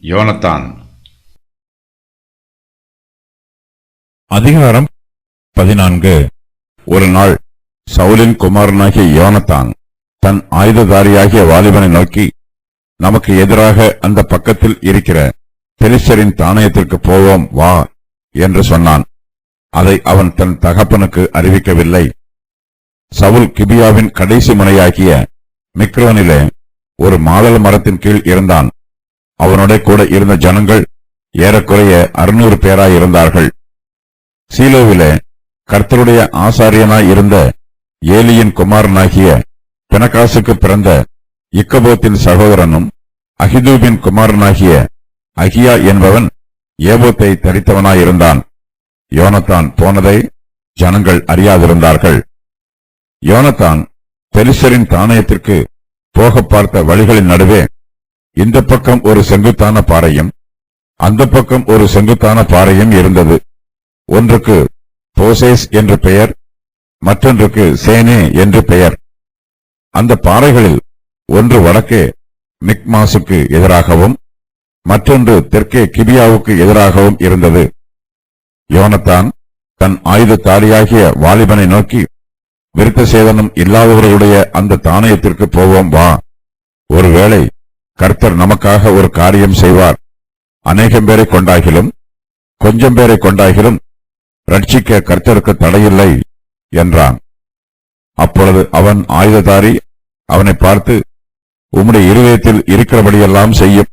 யோனத்தான். அதிகாரம் 14. ஒரு நாள் சவுலின் குமாரனாகிய யோனத்தான் தன் ஆயுததாரியாகிய வாலிபனை நோக்கி, நமக்கு எதிராக அந்த பக்கத்தில் இருக்கிற பெலிஸ்தரின் தானியத்திற்கு போவோம் வா என்று சொன்னான். அதை அவன் தன் தகப்பனுக்கு அறிவிக்கவில்லை. சவுல் கிபியாவின் கடைசி முனையாகிய மிக்ரோனிலே ஒரு மாதள மரத்தின் கீழ் இருந்தான். அவனோட கூட இருந்த ஜனங்கள் ஏறக்குறைய 600 பேராயிருந்தார்கள். சீலோவிலே கர்த்தருடைய ஆசாரியனாய் இருந்த ஏலியின் குமாரனாகிய பினகாசுக்கு பிறந்த இக்கபோத்தின் சகோதரனும் அகிதூபின் குமாரனாகிய அகியா என்பவன் ஏபோத்தை தரித்தவனாயிருந்தான். யோனத்தான் போனதை ஜனங்கள் அறியாதிருந்தார்கள். யோனத்தான் பெலிஸ்தரின் தானியத்திற்கு போக பார்த்த வழிகளின் நடுவே இந்த பக்கம் ஒரு செங்குத்தான பாறையும் அந்த பக்கம் ஒரு செங்குத்தான பாறையும் இருந்தது. ஒன்றுக்கு போசேஸ் என்று பெயர், மற்றொன்றுக்கு சேனே என்று பெயர். அந்த பாறைகளில் ஒன்று வடக்கே மிக்மாசுக்கு எதிராகவும் மற்றொன்று தெற்கே கிபியாவுக்கு எதிராகவும் இருந்தது. யோனத்தான் தன் ஆயுததாரியாகிய வாலிபனை நோக்கி, விருத்த சேதனம் இல்லாதவர்களுடைய அந்த தானியத்திற்கு போவோம் வா. ஒருவேளை கர்த்தர் நமக்காக ஒரு காரியம் செய்வார். அநேகம் பேரை கொண்டாகிலும் கொஞ்சம் பேரை கொண்டாகிலும் ரட்சிக்க கர்த்தருக்கு தடையில்லை என்றான். அப்பொழுது அவன் ஆயுததாரி அவனை பார்த்து, உம்முடைய இருதயத்தில் இருக்கிறபடியெல்லாம் செய்யும்,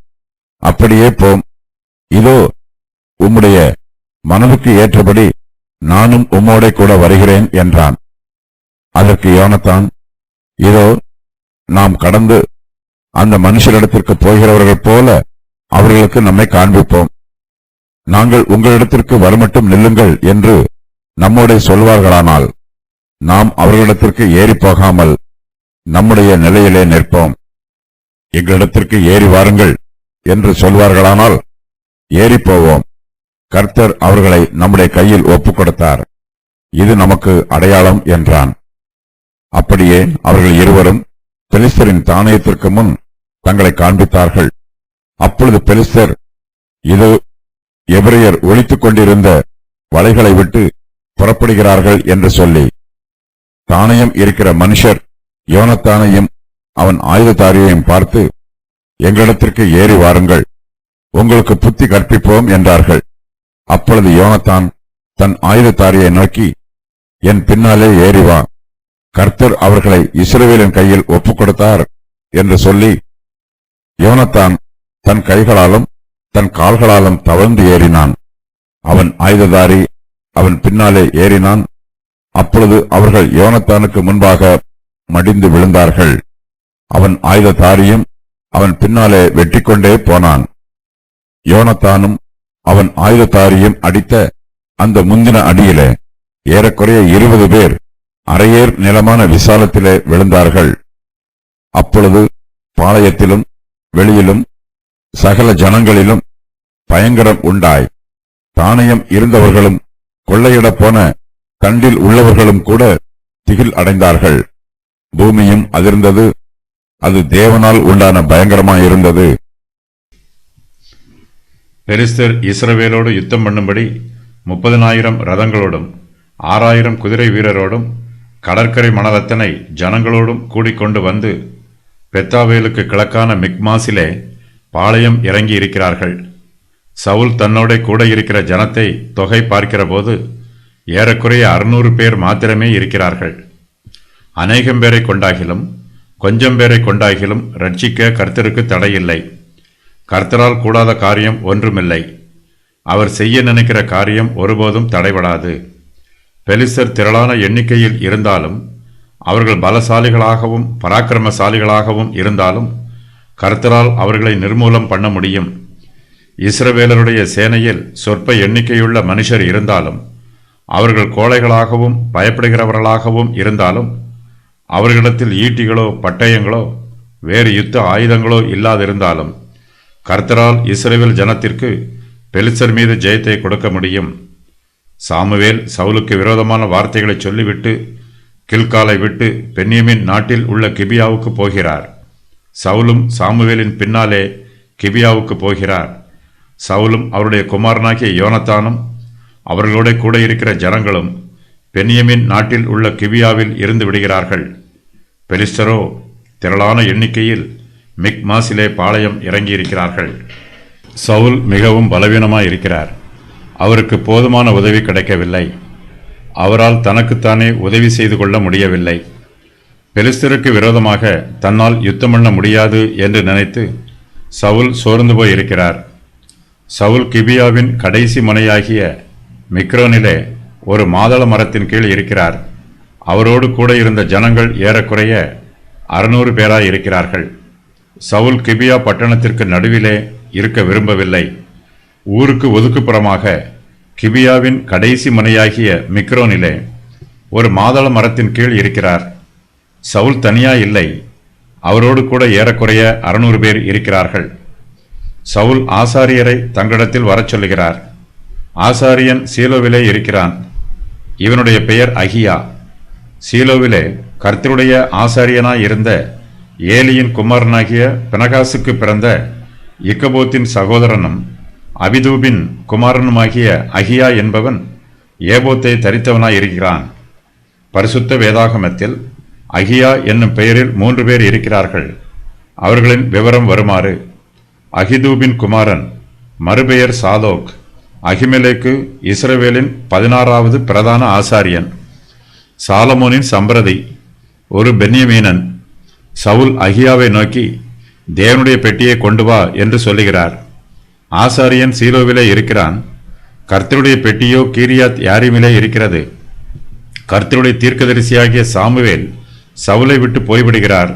அப்படியே போம். இதோ உம்முடைய மனதுக்கு ஏற்றபடி நானும் உம்மோட கூட வருகிறேன் என்றான். அதற்கு யோனத்தான், இதோ நாம் கடந்து அந்த மனுஷரிடத்திற்கு போகிறவர்கள் போல அவர்களுக்கு நம்மை காண்பிப்போம். நாங்கள் உங்களிடத்திற்கு வரமட்டும் நில்லுங்கள் என்று நம்மோட சொல்வார்களானால் நாம் அவர்களிடத்திற்கு ஏறி போகாமல் நம்முடைய நிலையிலே நிற்போம். எங்களிடத்திற்கு ஏறி வாருங்கள் என்று சொல்வார்களானால் ஏறிப்போவோம். கர்த்தர் அவர்களை நம்முடைய கையில் ஒப்புக் கொடுத்தார், இது நமக்கு அடையாளம் என்றான். அப்படியே அவர்கள் இருவரும் பெலிஸ்தரின் தானியத்திற்கு முன் தங்களை காண்பித்தார்கள். அப்பொழுது பெலிஸ்தர், இது எபிரெயர் ஒளித்துக் கொண்டிருந்த வலைகளை விட்டு புறப்படுகிறார்கள் என்று சொல்லி, தானியம் இருக்கிற மனுஷர் யோனத்தானையும் அவன் ஆயுததாரியையும் பார்த்து, எங்களிடத்திற்கு ஏறி வாருங்கள், உங்களுக்கு புத்தி கற்பிப்போம் என்றார்கள். அப்பொழுது யோனத்தான் தன் ஆயுததாரியை நோக்கி, என் பின்னாலே ஏறி வா, கர்த்தர் அவர்களை இஸ்ரவேலின் கையில் ஒப்புக் கொடுத்தார் என்று சொல்லி, யோனத்தான் தன் கைகளாலும் தன் கால்களாலும் தவழ்ந்து ஏறினான். அவன் ஆயுததாரி அவன் பின்னாலே ஏறினான். அப்பொழுது அவர்கள் யோனத்தானுக்கு முன்பாக மடிந்து விழுந்தார்கள். அவன் ஆயுததாரியும் அவன் பின்னாலே வெட்டிக்கொண்டே போனான். யோனத்தானும் அவன் ஆயுததாரியும் அடித்த அந்த முந்தின அடியிலே ஏறக்குறைய 20 பேர் அரையேர் நிலமான விசாலத்திலே விழுந்தார்கள். அப்பொழுது பாளையத்திலும் வெளியிலும் சகல ஜனங்களிலும் பயங்கரம் உண்டாய், தானியம் இருந்தவர்களும் கொள்ளையிடப் போன தண்டில் உள்ளவர்களும் கூட திகில் அடைந்தார்கள். பூமியும் அதிர்ந்தது, அது தேவனால் உண்டான பயங்கரமாயிருந்தது. பெலிஸ்தர் இஸ்ரவேலோடு யுத்தம் பண்ணும்படி 30,000 ரதங்களோடும் 6,000 குதிரை வீரரோடும் கடற்கரை மணலத்தனை ஜனங்களோடும் கூடிக்கொண்டு வந்து பெத்தாவேலுக்கு கிழக்கான மிக்மாசிலே பாளையம் இறங்கி இருக்கிறார்கள். சவுல் தன்னோட கூட இருக்கிற ஜனத்தை தொகை பார்க்கிற போது ஏறக்குறைய 600 பேர் மாத்திரமே இருக்கிறார்கள். அநேகம் பேரை கொண்டாகிலும் கொஞ்சம் பேரை கொண்டாகிலும் ரட்சிக்க கர்த்தருக்கு தடையில்லை. கர்த்தரால் கூடாத காரியம் ஒன்றுமில்லை. அவர் செய்ய நினைக்கிற காரியம் ஒருபோதும் தடைபடாது. பெலிஸ்தர் திரளான எண்ணிக்கையில் இருந்தாலும் அவர்கள் பலசாலிகளாகவும் பராக்கிரமசாலிகளாகவும் இருந்தாலும் கர்த்தரால் அவர்களை நிர்மூலம் பண்ண முடியும். இஸ்ரவேலருடைய சேனையில் சொற்ப எண்ணிக்கையுள்ள மனுஷர் இருந்தாலும் அவர்கள் கோழைகளாகவும் பயப்படுகிறவர்களாகவும் இருந்தாலும் அவர்களிடத்தில் ஈட்டிகளோ பட்டயங்களோ வேறு யுத்த ஆயுதங்களோ இல்லாதிருந்தாலும் கர்த்தரால் இஸ்ரவேல் ஜனத்திற்கு பெலிஸ்தர் மீது ஜெயத்தை கொடுக்க முடியும். சாமுவேல் சவுலுக்கு விரோதமான வார்த்தைகளை சொல்லிவிட்டு கில்காலை விட்டு பென்யமீன் நாட்டில் உள்ள கிபியாவுக்கு போகிறார். சவுலும் சாமுவேலின் பின்னாலே கிபியாவுக்கு போகிறார். சவுலும் அவருடைய குமாரனாகிய யோனத்தானும் அவர்களோட கூட இருக்கிற ஜனங்களும் பென்யமீன் நாட்டில் உள்ள கிபியாவில் இருந்து விடுகிறார்கள். பெலிஸ்தரோ திரளான எண்ணிக்கையில் மிக்மாசிலே பாளையம் இறங்கியிருக்கிறார்கள். சவுல் மிகவும் பலவீனமாயிருக்கிறார். அவருக்கு போதுமான உதவி கிடைக்கவில்லை. அவரால் தனக்குத்தானே உதவி செய்து கொள்ள முடியவில்லை. பெலிஸ்தருக்கு விரோதமாக தன்னால் யுத்தம் பண்ண முடியாது என்று நினைத்து சவுல் சோர்ந்து போய் இருக்கிறார். சவுல் கிபியாவின் கடைசி முனையாகிய மிக்ரோனிலே ஒரு மாதள மரத்தின் கீழ் இருக்கிறார். அவரோடு கூட இருந்த ஜனங்கள் ஏறக்குறைய 600 பேராய் இருக்கிறார்கள். சவுல் கிபியா பட்டணத்திற்கு நடுவிலே இருக்க விரும்பவில்லை. ஊருக்கு ஒதுக்குப்புறமாக கிபியாவின் கடைசி முனையாகிய மிக்ரோனிலே ஒரு மாதள மரத்தின் கீழ் இருக்கிறார். சவுல் தனியா இல்லை, அவரோடு கூட ஏறக்குறைய 600 பேர் இருக்கிறார்கள். சவுல் ஆசாரியரை தங்களிடத்தில் வரச் சொல்லுகிறார். ஆசாரியன் சீலோவிலே இருக்கிறான். இவனுடைய பெயர் அகியா. சீலோவிலே கர்த்தருடைய ஆசாரியனாய் இருந்த ஏலியின் குமாரனாகிய பினகாசுக்கு பிறந்த இக்கபோத்தின் சகோதரனும் அபிதூபின் குமாரனுமாகிய அகியா என்பவன் ஏபோத்தை தரித்தவனாய் இருக்கிறான். பரிசுத்த வேதாகமத்தில் அகியா என்னும் பெயரில் 3 பேர் இருக்கிறார்கள். அவர்களின் விவரம் வருமாறு: அகிதூபின் குமாரன் மறுபெயர் சாதோக். அகிமெலேக்கு இஸ்ரவேலின் 16வது பிரதான ஆசாரியன். சாலமோனின் சம்பிரதி ஒரு பென்யமீனன். சவுல் அகியாவை நோக்கி, தேவனுடைய பெட்டியை கொண்டு வா என்று சொல்லுகிறார். ஆசாரியன் சீலோவிலே இருக்கிறான். கர்த்தருடைய பெட்டியோ கீரியாத் யாரிமிலே இருக்கிறது. கர்த்தருடைய தீர்க்கதரிசியாகிய சாமுவேல் சவுலை விட்டு போய்விடுகிறார்.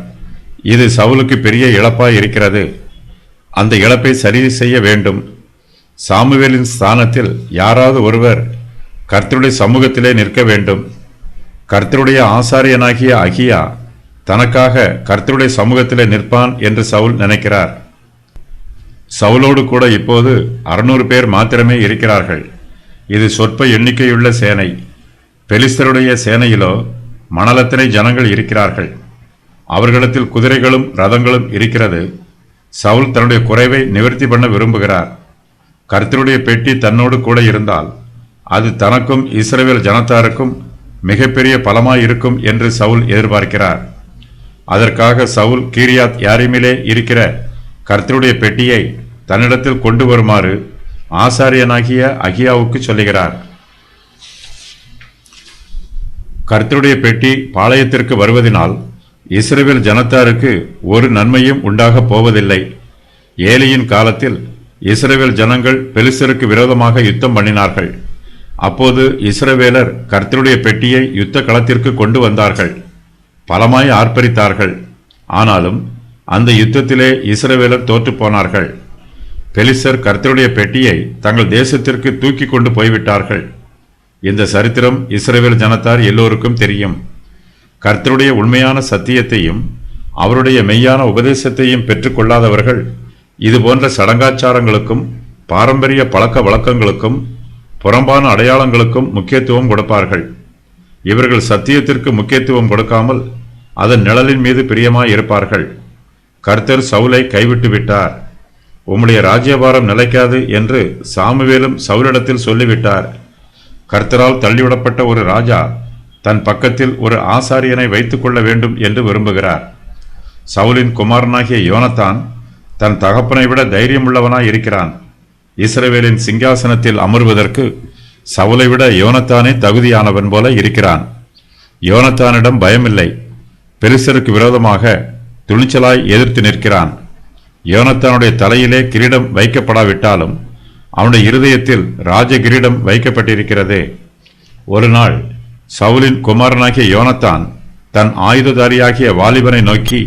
இது சவுலுக்கு பெரிய இழப்பாய் இருக்கிறது. அந்த இழப்பை சரி செய்ய வேண்டும். சாமுவேலின் ஸ்தானத்தில் யாராவது ஒருவர் கர்த்தருடைய சமூகத்திலே நிற்க வேண்டும். கர்த்தருடைய ஆசாரியனாகிய அகியா தனக்காக கர்த்தருடைய சமூகத்திலே நிற்பான் என்று சவுல் நினைக்கிறார். சவுலோடு கூட இப்போது 600 பேர் மாத்திரமே இருக்கிறார்கள். இது சொற்ப எண்ணிக்கையுள்ள சேனை. பெலிஸ்தருடைய சேனையிலோ மணலத்தினை ஜனங்கள் இருக்கிறார்கள். அவர்களிடத்தில் குதிரைகளும் ரதங்களும் இருக்கிறது. சவுல் தன்னுடைய குறைவை நிவர்த்தி பண்ண விரும்புகிறார். கர்த்தருடைய பெட்டி தன்னோடு கூட இருந்தால் அது தனக்கும் இஸ்ரவேல் ஜனத்தாருக்கும் மிகப்பெரிய பலமாய் இருக்கும் என்று சவுல் எதிர்பார்க்கிறார். அதற்காக சவுல் கீரியாத் யாரிமிலே இருக்கிற கர்த்தருடைய பெட்டியை தன்னிடத்தில் கொண்டு வருமாறு ஆசாரியனாகிய அகியாவுக்கு சொல்லுகிறார். கர்த்தருடைய பெட்டி பாளையத்திற்கு வருவதனால் இஸ்ரவேல் ஜனத்தாருக்கு ஒரு நன்மையும் உண்டாக போவதில்லை. ஏலியின் காலத்தில் இஸ்ரவேல் ஜனங்கள் பெலிஸ்தருக்கு விரோதமாக யுத்தம் பண்ணினார்கள். அப்போது இஸ்ரவேலர் கர்த்தருடைய பெட்டியை யுத்த களத்திற்கு கொண்டு வந்தார்கள். பலமாய் ஆர்ப்பரித்தார்கள். ஆனாலும் அந்த யுத்தத்திலே இஸ்ரவேலர் தோற்று போனார்கள். பெலிஸ்தர் கர்த்தருடைய பெட்டியை தங்கள் தேசத்திற்கு தூக்கி கொண்டு போய்விட்டார்கள். இந்த சரித்திரம் இஸ்ரவேல் ஜனத்தார் எல்லோருக்கும் தெரியும். கர்த்தருடைய உண்மையான சத்தியத்தையும் அவருடைய மெய்யான உபதேசத்தையும் பெற்றுக்கொள்ளாதவர்கள் இதுபோன்ற சடங்காச்சாரங்களுக்கும் பாரம்பரிய பழக்க வழக்கங்களுக்கும் புறம்பான அடையாளங்களுக்கும் முக்கியத்துவம் கொடுப்பார்கள். இவர்கள் சத்தியத்திற்கு முக்கியத்துவம் கொடுக்காமல் அதன் நிழலின் மீது பிரியமாய் இருப்பார்கள். கர்த்தர் சவுலை கைவிட்டு விட்டார். உம்முடைய ராஜ்யபாரம் நிலைக்காது என்று சாமுவேலும் சவுலிடத்தில் சொல்லிவிட்டார். கர்த்தரால் தள்ளிவிடப்பட்ட ஒரு ராஜா தன் பக்கத்தில் ஒரு ஆசாரியனை வைத்துக் கொள்ள வேண்டும் என்று விரும்புகிறார். சவுலின் குமாரனாகிய யோனத்தான் தன் தகப்பனை விட தைரியமுள்ளவனாய் இருக்கிறான். இஸ்ரவேலின் சிங்காசனத்தில் அமர்வதற்கு சவுலை விட யோனத்தானே தகுதியானவன் போல இருக்கிறான். யோனத்தானிடம் பயமில்லை. பெலிஸ்தருக்கு விரோதமாக துணிச்சலாய் எதிர்த்து நிற்கிறான். யோனத்தானுடைய தலையிலே கிரீடம் வைக்கப்படாவிட்டாலும் அவனுடைய இருதயத்தில் ராஜ கிரீடம் வைக்கப்பட்டிருக்கிறதே. ஒரு நாள் சவுலின் குமாரனாகிய யோனத்தான் தன் ஆயுததாரியாகிய வாலிபனை நோக்கி,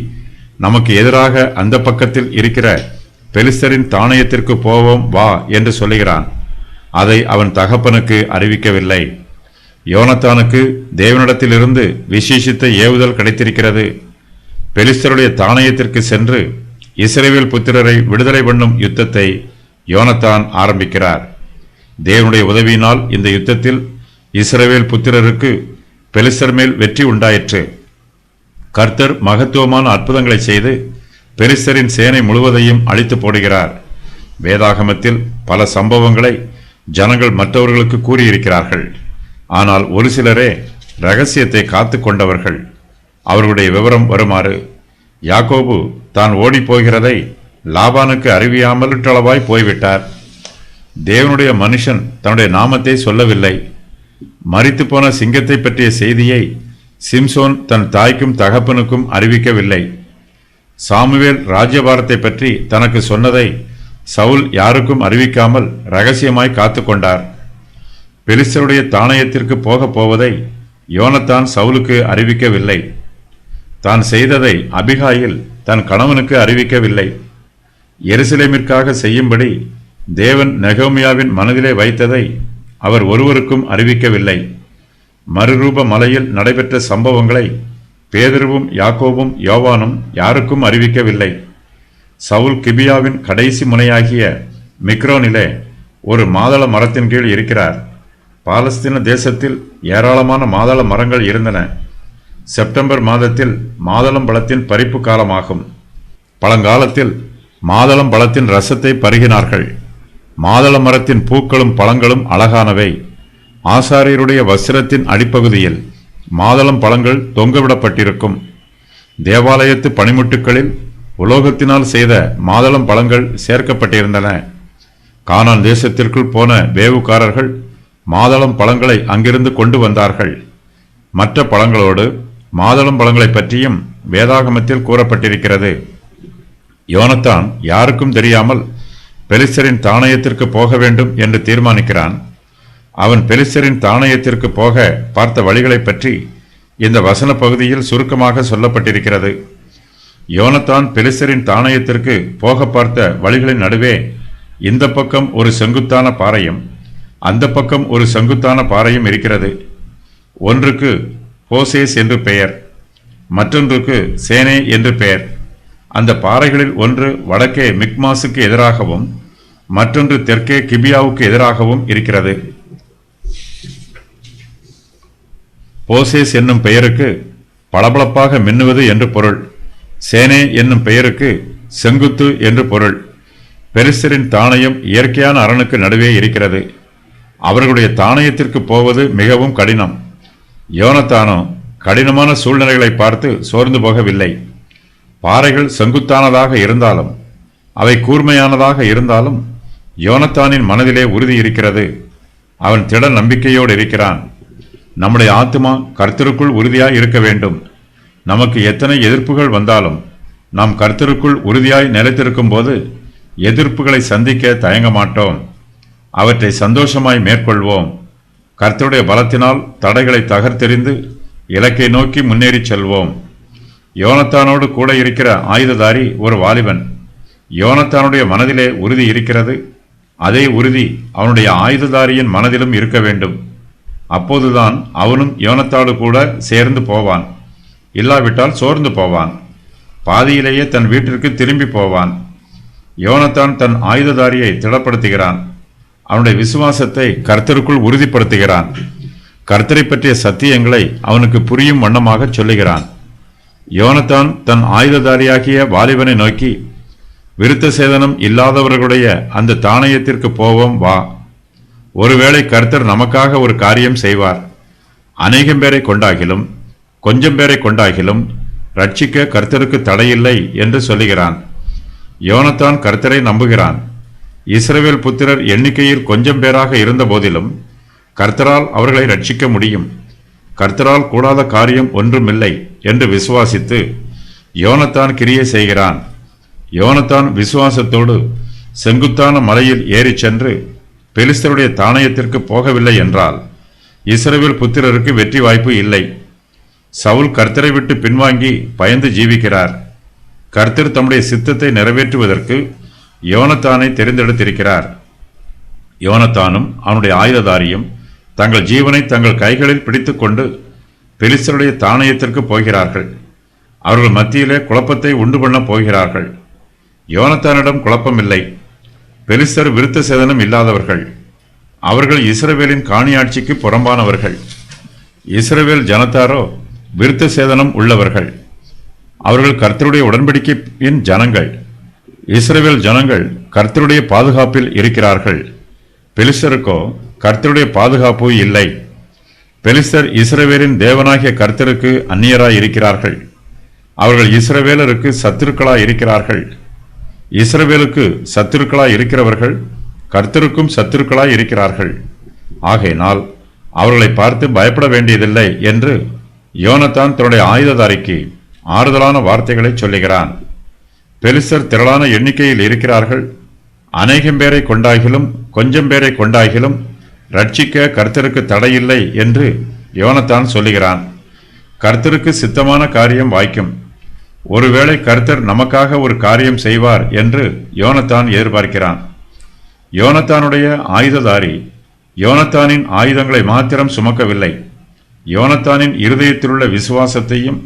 நமக்கு எதிராக அந்த பக்கத்தில் இருக்கிற பெலிஸ்தரின் தானியத்திற்கு போவோம் வா என்று சொல்லுகிறான். அதை அவன் தகப்பனுக்கு அறிவிக்கவில்லை. யோனத்தானுக்கு தேவனிடத்திலிருந்து விசேஷித்த ஏவுதல் கிடைத்திருக்கிறது. பெலிஸ்தருடைய தானியத்திற்கு சென்று இஸ்ரவேல் புத்திரரை விடுதலை பண்ணும் யுத்தத்தை யோனத்தான் ஆரம்பிக்கிறார். தேவனுடைய உதவியினால் இந்த யுத்தத்தில் இஸ்ரவேல் புத்திரருக்கு பெலிஸ்தர் மேல் வெற்றி உண்டாயிற்று. கர்த்தர் மகத்துவமான அற்புதங்களை செய்து பெலிஸ்தரின் சேனை முழுவதையும் அழித்து போடுகிறார். வேதாகமத்தில் பல சம்பவங்களை ஜனங்கள் மற்றவர்களுக்கு கூறியிருக்கிறார்கள். ஆனால் ஒரு சிலரே ரகசியத்தை காத்து கொண்டவர்கள். அவர்களுடைய விவரம் வருமாறு: யாக்கோபு தான் ஓடி போகிறதை லாபானுக்கு அறிவியாமலுற்றளவாய் போய்விட்டார். தேவனுடைய மனுஷன் தன்னுடைய நாமத்தை சொல்லவில்லை. மரித்து போன சிங்கத்தை பற்றிய செய்தியை சிம்சோன் தன் தாய்க்கும் தகப்பனுக்கும் அறிவிக்கவில்லை. சாமுவேல் ராஜ்யபாரத்தை பற்றி தனக்கு சொன்னதை சவுல் யாருக்கும் அறிவிக்காமல் ரகசியமாய் காத்து கொண்டார். பெலிஸ்தருடைய தானயத்திற்கு போகப் போவதை யோனத்தான் சவுலுக்கு அறிவிக்கவில்லை. தான் செய்ததை அபிகாயில் தன் கணவனுக்கு அறிவிக்கவில்லை. எருசலேமிற்காக செய்யும்படி தேவன் நெகோமியாவின் மனதிலே வைத்ததை அவர் ஒருவருக்கும் அறிவிக்கவில்லை. மறுரூப மலையில் நடைபெற்ற சம்பவங்களை பேதுருவும் யாக்கோபும் யோவானும் யாருக்கும் அறிவிக்கவில்லை. சவுல் கிபியாவின் கடைசி முனையாகிய மிக்ரோனிலே ஒரு மாதள மரத்தின் கீழ் இருக்கிறார். பாலஸ்தீன தேசத்தில் ஏராளமான மாதள மரங்கள் இருந்தன. செப்டம்பர் மாதத்தில் மாதளம் பழத்தின் பறிப்பு காலமாகும். பழங்காலத்தில் மாதளம் பழத்தின் ரசத்தை பருகினார்கள். மாதள மரத்தின் பூக்களும் பழங்களும் அழகானவை. ஆசாரியருடைய வஸ்திரத்தின் அடிப்பகுதியில் மாதளம் பழங்கள் தொங்கவிடப்பட்டிருக்கும். தேவாலயத்து பனிமுட்டுக்களில் உலோகத்தினால் செய்த மாதளம் பழங்கள் சேர்க்கப்பட்டிருந்தன. கானான் தேசத்திற்குள் போன வேவுக்காரர்கள் மாதளம் பழங்களை அங்கிருந்து கொண்டு வந்தார்கள். மற்ற பழங்களோடு மாதளம் பழங்களை பற்றியும் வேதாகமத்தில் கூறப்பட்டிருக்கிறது. யோனத்தான் யாருக்கும் தெரியாமல் பெலிஸ்தரின் தானயத்திற்கு போக வேண்டும் என்று தீர்மானிக்கிறான். அவன் பெலிஸ்தரின் தானயத்திற்கு போக பார்த்த வழிகளை பற்றி இந்த வசன பகுதியில் சுருக்கமாக சொல்லப்பட்டிருக்கிறது. யோனத்தான் பெலிஸ்தரின் தானயத்திற்கு போக பார்த்த வழிகளின் நடுவே இந்த பக்கம் ஒரு செங்குத்தான பாறையும் அந்த பக்கம் ஒரு செங்குத்தான பாறையும் இருக்கிறது. ஒன்றுக்கு போசேஸ் என்று பெயர், மற்றொன்றுக்கு சேனே என்று பெயர். அந்த பாறைகளில் ஒன்று வடக்கே மிக்மாசுக்கு எதிராகவும் மற்றொன்று தெற்கே கிபியாவுக்கு எதிராகவும் இருக்கிறது. போசேஸ் என்னும் பெயருக்கு பளபளப்பாக மின்னுவது என்று பொருள். சேனே என்னும் பெயருக்கு செங்குத்து என்று பொருள். பெலிஸ்தரின் தானயம் இயற்கையான அரணுக்கு நடுவே இருக்கிறது. அவர்களுடைய தானயத்திற்கு போவது மிகவும் கடினம். யோனத்தானோ கடினமான சூழ்நிலைகளை பார்த்து சோர்ந்து போகவில்லை. பாறைகள் செங்குத்தானதாக இருந்தாலும் அவை கூர்மையானதாக இருந்தாலும் யோனத்தானின் மனதிலே உறுதி இருக்கிறது. அவன் திட நம்பிக்கையோடு இருக்கிறான். நம்முடைய ஆத்துமா கர்த்தருக்குள் உறுதியாய் இருக்க வேண்டும். நமக்கு எத்தனை எதிர்ப்புகள் வந்தாலும் நாம் கர்த்தருக்குள் உறுதியாய் நிலைத்திருக்கும் போது எதிர்ப்புகளை சந்திக்க தயங்க மாட்டோம். அவற்றை சந்தோஷமாய் மேற்கொள்வோம். கர்த்தருடைய பலத்தினால் தடைகளை தகர்த்தெறிந்து இலக்கை நோக்கி முன்னேறி செல்வோம். யோனத்தானோடு கூட இருக்கிற ஆயுததாரி ஒரு வாலிபன். யோனத்தானுடைய மனதிலே உறுதி இருக்கிறது. அதே உறுதி அவனுடைய ஆயுததாரியின் மனதிலும் இருக்க வேண்டும். அப்போதுதான் அவனும் யோனத்தாடு கூட சேர்ந்து போவான். இல்லாவிட்டால் சோர்ந்து போவான். பாதியிலேயே தன் வீட்டிற்கு திரும்பி போவான். யோனத்தான் தன் ஆயுததாரியை திடப்படுத்துகிறான். அவனுடைய விசுவாசத்தை கர்த்தருக்குள் உறுதிப்படுத்துகிறான். கர்த்தரை பற்றிய சத்தியங்களை அவனுக்கு புரியும் வண்ணமாக சொல்லுகிறான். யோனத்தான் தன் ஆயுததாரியாகிய வாலிபனை நோக்கி, விருத்த சேதனம் இல்லாதவர்களுடைய அந்த தானயத்திற்கு போவோம் வா. ஒருவேளை கர்த்தர் நமக்காக ஒரு காரியம் செய்வார். அநேகம் பேரை கொண்டாகிலும் கொஞ்சம் பேரை கொண்டாகிலும் ரட்சிக்க கர்த்தருக்கு தடையில்லை என்று சொல்லுகிறான். யோனத்தான் கர்த்தரை நம்புகிறான். இஸ்ரவேல் புத்திரர் எண்ணிக்கையில் கொஞ்சம் பேராக இருந்த போதிலும் கர்த்தரால் அவர்களை ரட்சிக்க முடியும். கர்த்தரால் கூடாத காரியம் ஒன்றுமில்லை என்று விசுவாசித்து யோனத்தான் கிரியை செய்கிறான். யோனத்தான் விசுவாசத்தோடு செங்குத்தான மலையில் ஏறிச் சென்று பெலிஸ்தருடைய தானயத்திற்கு போகவில்லை என்றால் இஸ்ரவேல் புத்திரருக்கு வெற்றி வாய்ப்பு இல்லை. சவுல் கர்த்தரை விட்டு பின்வாங்கி பயந்து ஜீவிக்கிறார். கர்த்தர் தம்முடைய சித்தத்தை நிறைவேற்றுவதற்கு யோனத்தானை தெரிந்தெடுத்திருக்கிறார். யோனத்தானும் அவனுடைய ஆயுததாரியும் தங்கள் ஜீவனை தங்கள் கைகளில் பிடித்துக்கொண்டு பெலிஸ்தருடைய தானயத்திற்கு போகிறார்கள். அவர்கள் மத்தியிலே குழப்பத்தை உண்டு பண்ண போகிறார்கள். யோனத்தானிடம் குழப்பமில்லை. பெலிஸ்தர் விருத்த சேதனம் இல்லாதவர்கள். அவர்கள் இஸ்ரவேலின் காணியாட்சிக்கு புறம்பானவர்கள். இஸ்ரவேல் ஜனத்தாரோ விருத்த சேதனம் உள்ளவர்கள். அவர்கள் கர்த்தருடைய உடன்படிக்கையின் ஜனங்கள். இஸ்ரவேல் ஜனங்கள் கர்த்தருடைய பாதுகாப்பில் இருக்கிறார்கள். பெலிஸ்தருக்கோ கர்த்தருடைய பாதுகாப்பு இல்லை. பெலிஸ்தர் இஸ்ரவேலின் தேவனாகிய கர்த்தருக்கு அந்நியராய் இருக்கிறார்கள். அவர்கள் இஸ்ரவேலருக்கு சத்துருக்களாய் இருக்கிறார்கள். இஸ்ரவேலுக்கு சத்துருக்களாய் இருக்கிறவர்கள் கர்த்தருக்கும் சத்துருக்களாய் இருக்கிறார்கள். ஆகையினால் அவர்களை பார்த்து பயப்பட வேண்டியதில்லை என்று யோனத்தான் தன்னுடைய ஆயுததாரிக்கு ஆறுதலான வார்த்தைகளை சொல்லுகிறான். பெலிஸ்தர் திரளான எண்ணிக்கையில் இருக்கிறார்கள். அநேகம் பேரை கொண்டாகிலும் கொஞ்சம் பேரை கொண்டாகிலும் ரட்சிக்க கர்த்தருக்கு தடையில்லை என்று யோனத்தான் சொல்லுகிறான். கர்த்தருக்கு சித்தமான காரியம் வாய்க்கும். ஒருவேளை கர்த்தர் நமக்காக ஒரு காரியம் செய்வார் என்று யோனத்தான் எதிர்பார்க்கிறான். யோனத்தானுடைய ஆயுததாரி யோனத்தானின் ஆயுதங்களை மாத்திரம் சுமக்கவில்லை. யோனத்தானின் இருதயத்திலுள்ள விசுவாசத்தையும்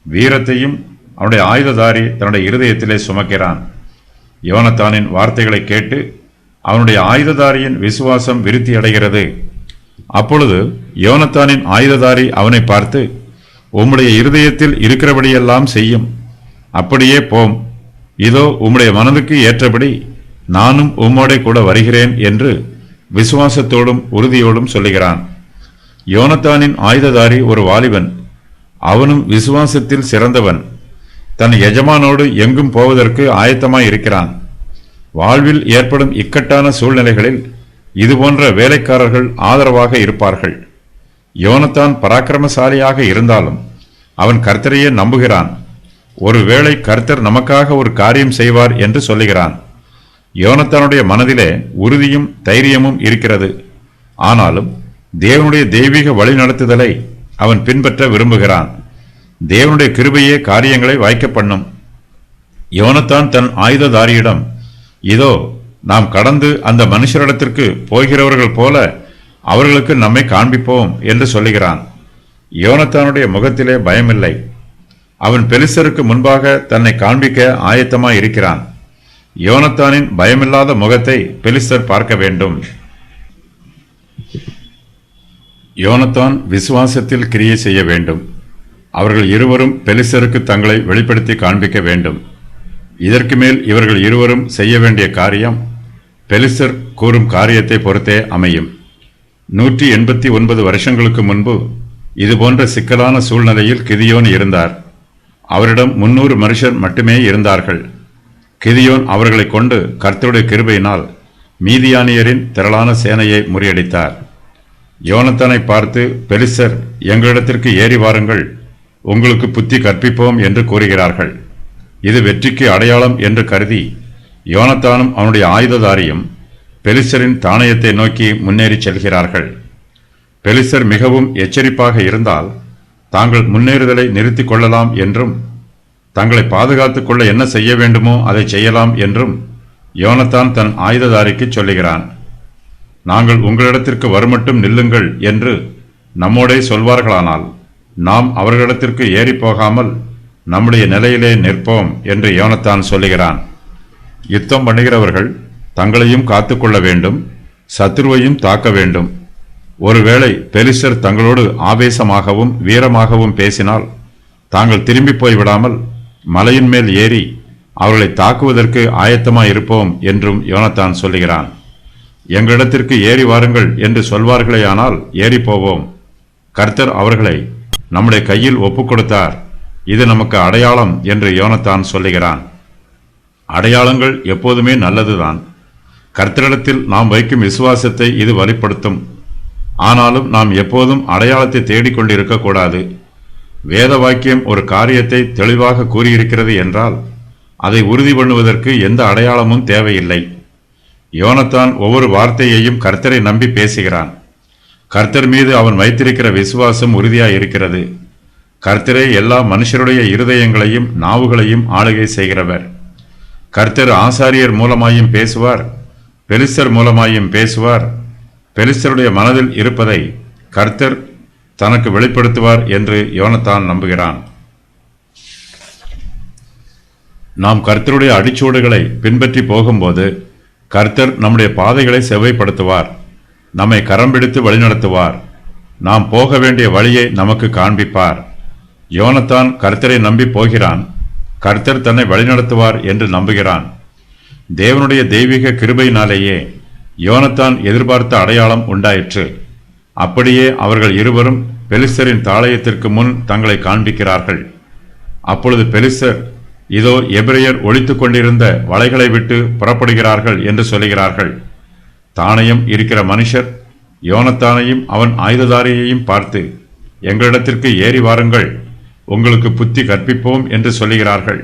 வீரத்தையும் அவனுடைய ஆயுததாரி தன்னுடைய இருதயத்திலே சுமக்கிறான். யோனத்தானின் வார்த்தைகளை கேட்டு அவனுடைய ஆயுததாரியின் விசுவாசம் விருத்தி அடைகிறது. அப்பொழுது யோனத்தானின் ஆயுததாரி அவனை பார்த்து, உம்முடைய இருதயத்தில் இருக்கிறபடியெல்லாம் செய்யும், அப்படியே போம், இதோ உம்முடைய மனதுக்கு ஏற்றபடி நானும் உம்மோடே கூட வருகிறேன் என்று விசுவாசத்தோடும் உறுதியோடும் சொல்லுகிறான். யோனத்தானின் ஆயுததாரி ஒரு வாலிபன். அவனும் விசுவாசத்தில் சிறந்தவன். தன் எஜமானோடு எங்கும் போவதற்கு ஆயத்தமாய் இருக்கிறான். வாழ்வில் ஏற்படும் இக்கட்டான சூழ்நிலைகளில் இதுபோன்ற வேலைக்காரர்கள் ஆதரவாக இருப்பார்கள். யோனத்தான் பராக்கிரமசாலியாக இருந்தாலும் அவன் கர்த்தரையே நம்புகிறான். ஒருவேளை கர்த்தர் நமக்காக ஒரு காரியம் செய்வார் என்று சொல்லுகிறான். யோனத்தானுடைய மனதிலே உறுதியும் தைரியமும் இருக்கிறது. ஆனாலும் தேவனுடைய தெய்வீக வழிநடத்துதலை அவன் பின்பற்ற விரும்புகிறான். தேவனுடைய கிருபையே காரியங்களை வாய்க்க பண்ணும். யோனத்தான் தன் ஆயுததாரியிடம், இதோ நாம் கடந்து அந்த மனுஷரிடத்திற்கு போகிறவர்கள் போல அவர்களுக்கு நம்மை காண்பிப்போம் என்று சொல்லுகிறான். யோனத்தானுடைய முகத்திலே பயமில்லை. அவன் பெலிஸ்தருக்கு முன்பாக தன்னை காண்பிக்க ஆயத்தமாய் இருக்கிறான். யோனத்தானின் பயமில்லாத முகத்தை பெலிஸ்தர் பார்க்க வேண்டும். யோனத்தான் விசுவாசத்தில் கிரியை செய்ய வேண்டும். அவர்கள் இருவரும் பெலிஸ்தருக்கு தங்களை வெளிப்படுத்தி காண்பிக்க வேண்டும். இதற்கு மேல் இவர்கள் இருவரும் செய்ய வேண்டிய காரியம் பெலிஸ்தர் கூறும் காரியத்தை பொறுத்தே அமையும். 189 வருஷங்களுக்கு முன்பு இதுபோன்ற சிக்கலான சூழ்நிலையில் கிதியோன் இருந்தார். அவரிடம் 300 மனுஷர் மட்டுமே இருந்தார்கள். கிதியோன் அவர்களை கொண்டு கர்த்தருடைய கிருபையினால் மீதியானியரின் திரளான சேனையை முறியடித்தார். யோனத்தானை பார்த்து, பெலிஸ்தர் எங்களிடத்திற்கு ஏறி வாருங்கள், உங்களுக்கு புத்தி கற்பிப்போம் என்று கூறுகிறார்கள். இது வெற்றிக்கு அடையாளம் என்று கருதி யோனத்தானும் அவனுடைய ஆயுததாரியும் பெலிஸ்தரின் தானயத்தை நோக்கி முன்னேறி செல்கிறார்கள். பெலிஸ்தர் மிகவும் எச்சரிப்பாக இருந்தால் தாங்கள் முன்னேறுதலை நிறுத்திக் கொள்ளலாம் என்றும் தங்களை பாதுகாத்துக் கொள்ள என்ன செய்ய வேண்டுமோ அதை செய்யலாம் என்றும் யோனத்தான் தன் ஆயுததாரிக்கு சொல்லுகிறான். நாங்கள் உங்களிடத்திற்கு வருமட்டும் நில்லுங்கள் என்று நம்மோடே சொல்வார்களானால் நாம் அவர்களிடத்திற்கு ஏறி போகாமல் நம்முடைய நிலையிலே நிற்போம் என்று யோனத்தான் சொல்லுகிறான். யுத்தம் பண்ணுகிறவர்கள் தங்களையும் காத்துக்கொள்ள வேண்டும், சத்துருவையும் தாக்க வேண்டும். ஒருவேளை பெலிஸ்தர் தங்களோடு ஆவேசமாகவும் வீரமாகவும் பேசினால் தாங்கள் திரும்பி போய்விடாமல் மலையின் மேல் ஏறி அவர்களை தாக்குவதற்கு ஆயத்தமாயிருப்போம் என்றும் யோனத்தான் சொல்லுகிறான். எங்களிடத்திற்கு ஏறி வாருங்கள் என்று சொல்வார்களேயானால் ஏறி போவோம். கர்த்தர் அவர்களை நம்முடைய கையில் ஒப்புக் கொடுத்தார், இது நமக்கு அடையாளம் என்று யோனத்தான் சொல்லுகிறான். அடையாளங்கள் எப்போதுமே நல்லதுதான். கர்த்தரிடத்தில் நாம் வைக்கும் விசுவாசத்தை இது வலிப்படுத்தும். ஆனாலும் நாம் எப்போதும் அடையாளத்தை தேடிக்கொண்டிருக்கக்கூடாது. வேத வாக்கியம் ஒரு காரியத்தை தெளிவாக கூறியிருக்கிறது என்றால் அதை உறுதி பண்ணுவதற்கு எந்த அடையாளமும் தேவையில்லை. யோனத்தான் ஒவ்வொரு வார்த்தையையும் கர்த்தரை நம்பி பேசுகிறான். கர்த்தர் மீது அவன் வைத்திருக்கிற விசுவாசம் உறுதியாயிருக்கிறது. கர்த்தரே எல்லா மனுஷருடைய இருதயங்களையும் நாவுகளையும் ஆளுகை செய்கிறவர். கர்த்தர் ஆசாரியர் மூலமாயும் பேசுவார், பெலிஸ்தர் மூலமாயும் பேசுவார். பெலிஸ்தருடைய மனதில் இருப்பதை கர்த்தர் தனக்கு வெளிப்படுத்துவார் என்று யோனத்தான் நம்புகிறான். நாம் கர்த்தருடைய அடிச்சூடுகளை பின்பற்றி போகும்போது கர்த்தர் நம்முடைய பாதைகளை செவ்வைப்படுத்துவார், நம்மை கரம் பிடித்து வழிநடத்துவார், நாம் போக வேண்டிய வழியை நமக்கு காண்பிப்பார். யோனத்தான் கர்த்தரை நம்பி போகிறான். கர்த்தர் தன்னை வழிநடத்துவார் என்று நம்புகிறான். தேவனுடைய தெய்வீக கிருபையினாலேயே யோனத்தான் எதிர்பார்த்த அடையாளம் உண்டாயிற்று. அப்படியே அவர்கள் இருவரும் பெலிஸ்தரின் தாளையத்திற்கு முன் தங்களை காண்பிக்கிறார்கள். அப்பொழுது பெலிஸ்தர், இதோ எபிரெயர் ஒளித்துக் கொண்டிருந்த வலைகளை விட்டு புறப்படுகிறார்கள் என்று சொல்லுகிறார்கள். தாணையம் இருக்கிற மனுஷர் யோனத்தானையும் அவன் ஆயுததாரியையும் பார்த்து, எங்களிடத்திற்கு ஏறி வாருங்கள், உங்களுக்கு புத்தி கற்பிப்போம் என்று சொல்லுகிறார்கள்.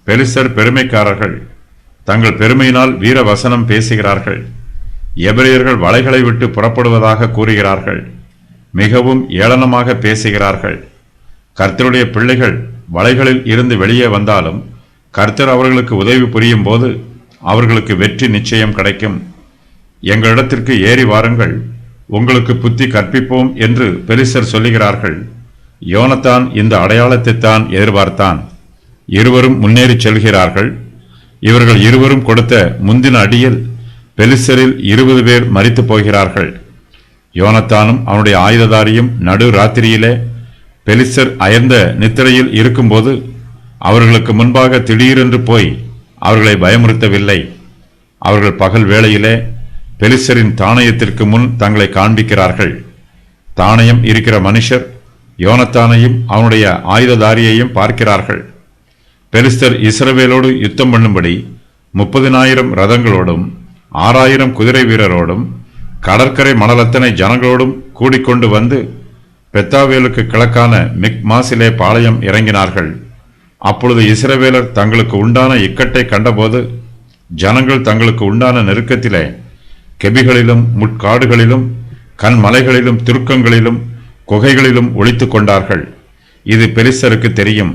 பெலிஸ்தர் பெருமைக்காரர்கள், தங்கள் பெருமையினால் வீர வசனம் பேசுகிறார்கள். எபிரெயர்கள் வலைகளை விட்டு புறப்படுவதாக கூறுகிறார்கள். மிகவும் ஏளனமாக பேசுகிறார்கள். கர்த்தருடைய பிள்ளைகள் வலைகளில் இருந்து வெளியே வந்தாலும் கர்த்தர் அவர்களுக்கு உதவி புரியும் போது அவர்களுக்கு வெற்றி நிச்சயம் கிடைக்கும். எங்களிடத்திற்கு ஏறி வாருங்கள், உங்களுக்கு புத்தி கற்பிப்போம் என்று பெலிஸ்தர் சொல்லுகிறார்கள். யோனத்தான் இந்த அடையாளத்தைத்தான் எதிர்பார்த்தான். இருவரும் முன்னேறி செல்கிறார்கள். இவர்கள் இருவரும் கொடுத்த முந்தின அடியில் பெலிஸ்தரில் 20 பேர் மரித்து போகிறார்கள். யோனத்தானும் அவனுடைய ஆயுததாரியும் நடு ராத்திரியிலே பெலிஸ்தர் அயர்ந்த நித்திரையில் இருக்கும்போது அவர்களுக்கு முன்பாக திடீரென்று போய் அவர்களை பயமுறுத்தவில்லை. அவர்கள் பகல் வேளையிலே பெலிஸ்தரின் தாணையத்திற்கு முன் தங்களை காண்பிக்கிறார்கள். தாணையம் இருக்கிற மனுஷர் யோனத்தானையும் அவனுடைய ஆயுததாரியையும் பார்க்கிறார்கள். பெலிஸ்தர் இஸ்ரவேலோடு யுத்தம் பண்ணும்படி 30,000 ரதங்களோடும் 6,000 குதிரை வீரரோடும் கடற்கரை மணலத்தனை ஜனங்களோடும் கூடிக்கொண்டு வந்து பெத்தாவேலுக்கு கிழக்கான மிக்மாசிலே பாளையம் இறங்கினார்கள். அப்பொழுது இஸ்ரவேலர் தங்களுக்கு உண்டான இக்கட்டை கண்டபோது ஜனங்கள் தங்களுக்கு உண்டான நெருக்கத்திலே கெபிகளிலும் முட்காடுகளிலும் கண்மலைகளிலும் திருக்கங்களிலும் குகைகளிலும் ஒளித்துக் கொண்டார்கள். இது பெலிஸ்தருக்கு தெரியும்.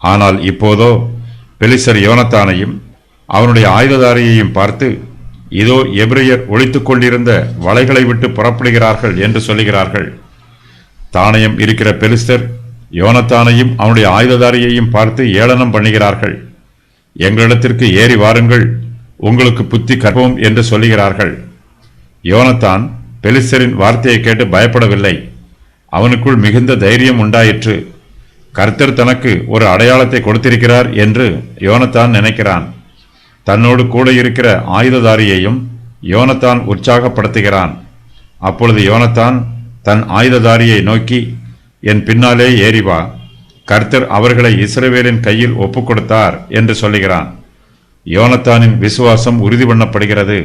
ஆனால் இப்போதோ பெலிஸ்தர் யோனத்தானையும் அவனுடைய ஆயுததாரியையும் பார்த்து, இதோ எபிரெயர் ஒளித்துக் கொண்டிருந்த வலைகளை விட்டு புறப்படுகிறார்கள் என்று சொல்லுகிறார்கள். தாணையம் இருக்கிற பெலிஸ்தர் யோனத்தானையும் அவனுடைய ஆயுததாரியையும் பார்த்து ஏளனம் பண்ணுகிறார்கள். எங்களிடத்திற்கு ஏறி வாருங்கள், உங்களுக்கு புத்தி கற்போம் என்று சொல்லுகிறார்கள். யோனத்தான் பெலிஸ்தரின் வார்த்தையை கேட்டு பயப்படவில்லை. அவனுக்குள் மிகுந்த தைரியம் உண்டாயிற்று. கர்த்தர் தனக்கு ஒரு அடையாளத்தை கொடுத்திருக்கிறார் என்று யோனத்தான் நினைக்கிறான். தன்னோடு கூட இருக்கிற ஆயுததாரியையும் யோனத்தான் உற்சாகப்படுத்துகிறான். அப்பொழுது யோனத்தான் தன் ஆயுததாரியை நோக்கி, என் பின்னாலே ஏறி வா, கர்த்தர் அவர்களை இஸ்ரவேலின் கையில் ஒப்புக் கொடுத்தார் என்று சொல்லுகிறான். யோனத்தானின் விசுவாசம் உறுதி பண்ணப்படுகிறது.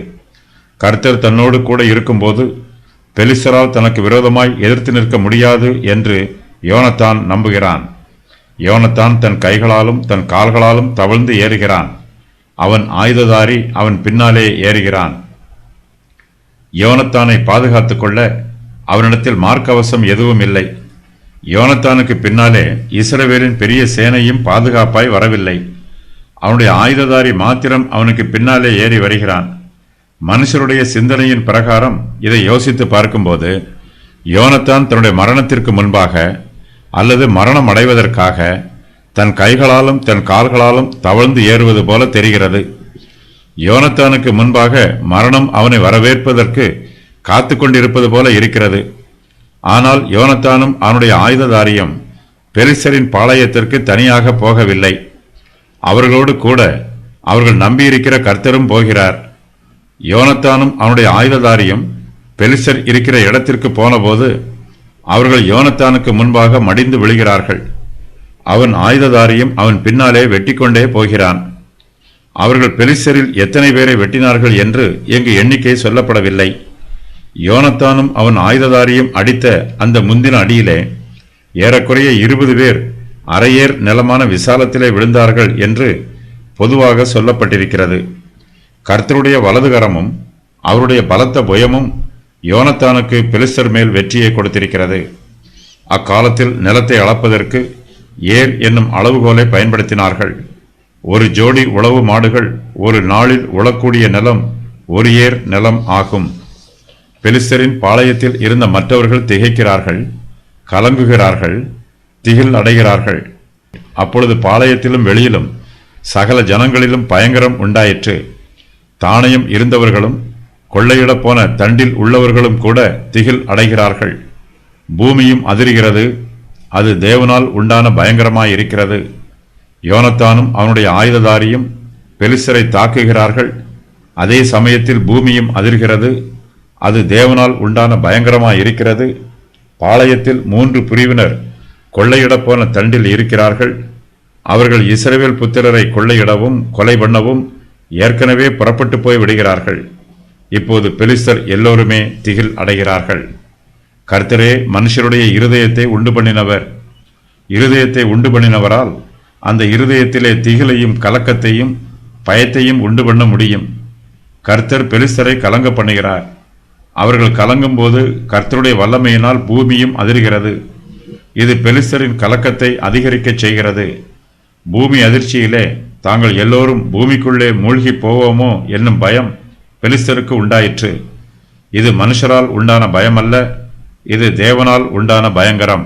கர்த்தர் தன்னோடு கூட இருக்கும்போது பெலிஸ்தரால் தனக்கு விரோதமாய் எதிர்த்து நிற்க முடியாது என்று யோனத்தான் நம்புகிறான். யோனத்தான் தன் கைகளாலும் தன் கால்களாலும் தவழ்ந்து ஏறுகிறான். அவன் ஆயுததாரி அவன் பின்னாலே ஏறுகிறான். யோனத்தானை பாதுகாத்துக் கொள்ள அவனிடத்தில் மார்க்கவசம் எதுவும் இல்லை. யோனத்தானுக்கு பின்னாலே இஸ்ரவேலின் பெரிய சேனையும் பாதுகாப்பாய் வரவில்லை. அவனுடைய ஆயுததாரி மாத்திரம் அவனுக்கு பின்னாலே ஏறி வருகிறான். மனுஷருடைய சிந்தனையின் பிரகாரம் இதை யோசித்து பார்க்கும்போது யோனத்தான் தன்னுடைய மரணத்திற்கு முன்பாக அல்லது மரணம் அடைவதற்காக தன் கைகளாலும் தன் கால்களாலும் தவழ்ந்து ஏறுவது போல தெரிகிறது. யோனத்தானுக்கு முன்பாக மரணம் அவனை வரவேற்பதற்கு காத்து கொண்டிருப்பது போல இருக்கிறது. ஆனால் யோனத்தானும் அவனுடைய ஆயுததாரியும் பெலிஸ்தரின் பாளையத்திற்கு தனியாக போகவில்லை. அவர்களோடு கூட அவர்கள் நம்பியிருக்கிற கர்த்தரும் போகிறார். யோனத்தானும் அவனுடைய ஆயுததாரியும் பெலிஸ்தர் இருக்கிற இடத்திற்கு போனபோது அவர்கள் யோனத்தானுக்கு முன்பாக மடிந்து விழுகிறார்கள். அவன் ஆயுததாரியும் அவன் பின்னாலே வெட்டிக்கொண்டே போகிறான். அவர்கள் பெலிஸ்தரில் எத்தனை பேரை வெட்டினார்கள் என்று இங்கு எண்ணிக்கை சொல்லப்படவில்லை. யோனத்தானும் அவன் ஆயுததாரியும் அடித்த அந்த முந்தின அடியிலே ஏறக்குறைய 20 பேர் அரையேர் நிலமான விசாலத்திலே விழுந்தார்கள் என்று பொதுவாக சொல்லப்பட்டிருக்கிறது. கர்த்தருடைய வலதுகரமும் அவருடைய பலத்த புயமும் யோனத்தானுக்கு பெலிஸ்தர் மேல் வெற்றியை கொடுத்திருக்கிறது. அக்காலத்தில் நிலத்தை அளப்பதற்கு ஏர் என்னும் அளவுகோலை பயன்படுத்தினார்கள். ஒரு ஜோடி உழவு மாடுகள் ஒரு நாளில் உழக்கூடிய நிலம் ஒரு ஏர் நிலம் ஆகும். பெலிஸ்தரின் பாளையத்தில் இருந்த மற்றவர்கள் திகைக்கிறார்கள், கலங்குகிறார்கள், திகில் அடைகிறார்கள். அப்பொழுது பாளையத்திலும் வெளியிலும் சகல ஜனங்களிலும் பயங்கரம் உண்டாயிற்று. தாணையம் இருந்தவர்களும் கொள்ளையிடப் போன தண்டில் உள்ளவர்களும் கூட திகில் அடைகிறார்கள். பூமியும் அதிர்கிறது. அது தேவனால் உண்டான பயங்கரமாயிருக்கிறது. யோனத்தானும் அவனுடைய ஆயுததாரியும் பெலிஸ்தரை தாக்குகிறார்கள். அதே சமயத்தில் பூமியும் அதிர்கிறது. அது தேவனால் உண்டான பயங்கரமாய் இருக்கிறது. பாளையத்தில் 3 பிரிவினர் கொள்ளையிடப் போன தண்டில் இருக்கிறார்கள். அவர்கள் இஸ்ரவேல் புத்திரரை கொள்ளையிடவும் கொலை பண்ணவும் ஏற்கனவே புறப்பட்டு போய் விடுகிறார்கள். இப்போது பெலிஸ்தர் எல்லோருமே திகில் அடைகிறார்கள். கர்த்தரே மனுஷருடைய இருதயத்தை உண்டு பண்ணினவர். இருதயத்தை உண்டு பண்ணினவரால் அந்த இருதயத்திலே திகிலையும் கலக்கத்தையும் பயத்தையும் உண்டு பண்ண முடியும். கர்த்தர் பெலிஸ்தரை கலங்க பண்ணுகிறார். அவர்கள் கலங்கும் போது கர்த்தருடைய வல்லமையினால் பூமியும் அதிர்கிறது. இது பெலிஸ்தரின் கலக்கத்தை அதிகரிக்கச் செய்கிறது. பூமி அதிர்ச்சியிலே தாங்கள் எல்லோரும் பூமிக்குள்ளே மூழ்கி போவோமோ என்னும் பயம் பெலிஸ்தருக்கு உண்டாயிற்று. இது மனுஷரால் உண்டான பயமல்ல, இது தேவனால் உண்டான பயங்கரம்.